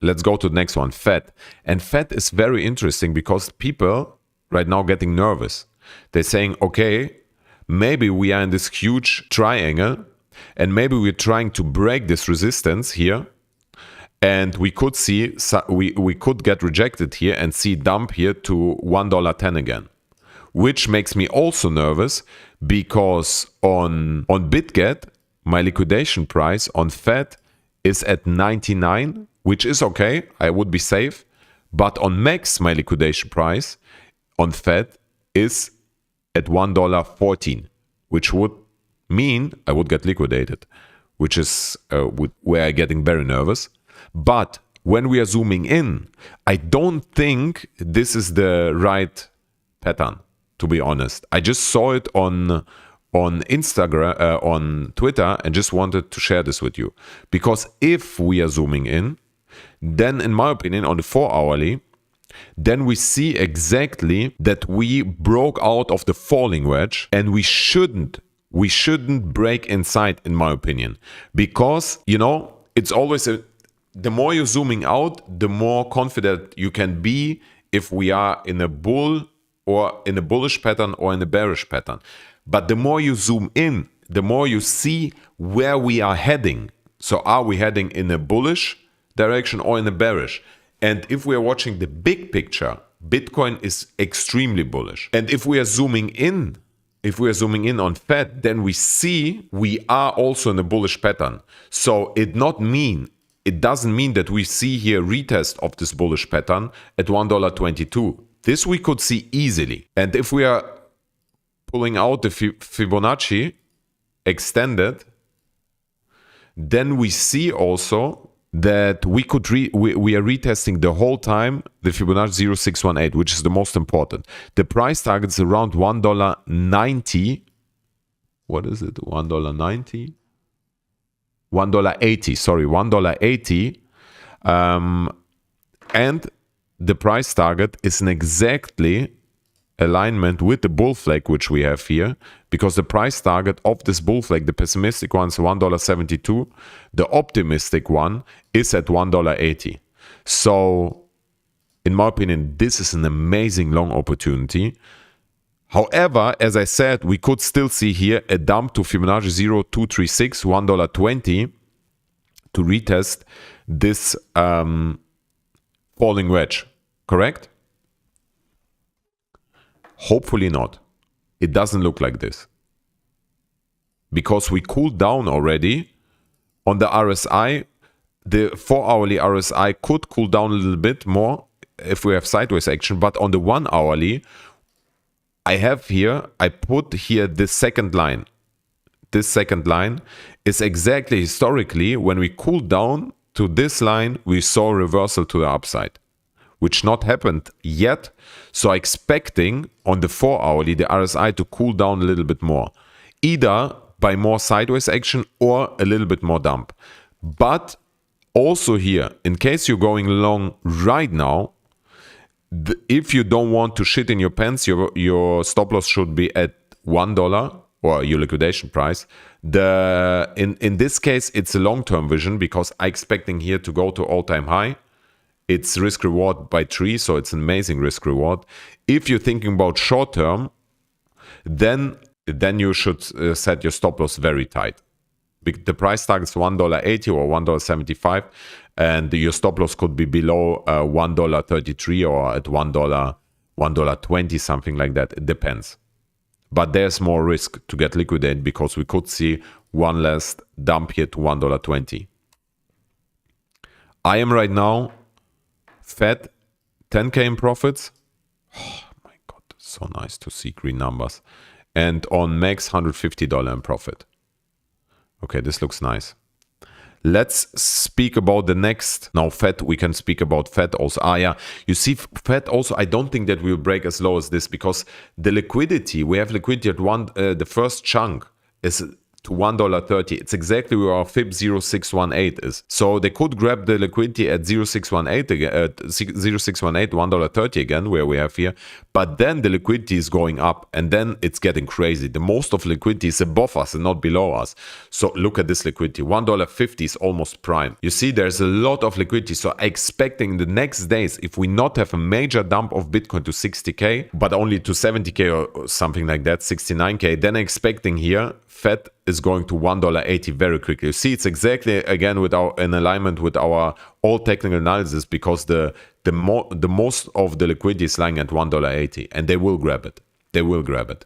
let's go to the next one, FET. And FET is very interesting because people right now getting nervous. They're saying, okay, maybe we are in this huge triangle and maybe we're trying to break this resistance here. And we could see, we could get rejected here and see dump here to $1.10 again, which makes me also nervous because on BitGet, my liquidation price on FET is at 99, which is okay. I would be safe. But on Max, my liquidation price on FET is at $1.14, which would mean I would get liquidated, which is where I'm getting very nervous. But when we are zooming in, I don't think this is the right pattern, to be honest. I just saw it on Instagram, on Twitter, and just wanted to share this with you. Because if we are zooming in, then in my opinion, on the 4-hourly, then we see exactly that we broke out of the falling wedge, and we shouldn't break inside, in my opinion. Because, you know, it's always the more you're zooming out, the more confident you can be if we are in a bull or in a bullish pattern or in a bearish pattern. But the more you zoom in, the more you see where we are heading. So are we heading in a bullish direction or in a bearish? And if we are watching the big picture, Bitcoin is extremely bullish. And if we are zooming in, on FET, then we see we are also in a bullish pattern. So it doesn't mean that we see here retest of this bullish pattern at $1.22. This we could see easily. And if we are pulling out the Fibonacci extended, then we see also that we are retesting the whole time the Fibonacci 0618, which is the most important. The price target is around $1.90. What is it? $1.90? $1.80, sorry, $1.80. And the price target is in exactly alignment with the bull flag which we have here, because the price target of this bull flag, the pessimistic one is $1.72, the optimistic one is at $1.80. So in my opinion, this is an amazing long opportunity. However, as I said, we could still see here a dump to Fibonacci 0236, $1.20 to retest this falling wedge, correct? Hopefully not. It doesn't look like this. Because we cooled down already on the RSI. The 4-hourly RSI could cool down a little bit more if we have sideways action, but on the 1-hourly, I put here this second line. This second line is exactly historically when we cooled down to this line, we saw a reversal to the upside, which not happened yet. So expecting on the 4-hourly, the RSI to cool down a little bit more, either by more sideways action or a little bit more dump. But also here, in case you're going long right now, if you don't want to shit in your pants, your stop loss should be at $1 or your liquidation price. In this case, it's a long-term vision because I'm expecting here to go to all-time high. It's risk reward by 3, so it's an amazing risk reward. If you're thinking about short-term, then you should set your stop loss very tight. The price tag is $1.80 or $1.75, and your stop loss could be below $1.33 or at $1.20, something like that. It depends. But there's more risk to get liquidated because we could see one last dump here to $1.20. I am right now FET 10K in profits. Oh my God, so nice to see green numbers. And on Max, $150 in profit. Okay, this looks nice. Let's speak about the next. Now, FET, we can speak about FET also. Yeah, you see, FET also, I don't think that we will break as low as this because the liquidity, we have liquidity at the first chunk is to $1.30. It's exactly where our FIB 0618 is. So they could grab the liquidity at 0618 again, $1.30 again, where we have here. But then the liquidity is going up, and then it's getting crazy. The most of liquidity is above us and not below us. So look at this liquidity. $1.50 is almost prime. You see, there's a lot of liquidity. So expecting the next days, if we not have a major dump of Bitcoin to 60K, but only to 70K or something like that, 69K, then expecting here, FET is going to $1.80 very quickly. You see, it's exactly again in alignment with our old technical analysis, because the most of the liquidity is lying at $1.80, and they will grab it. They will grab it.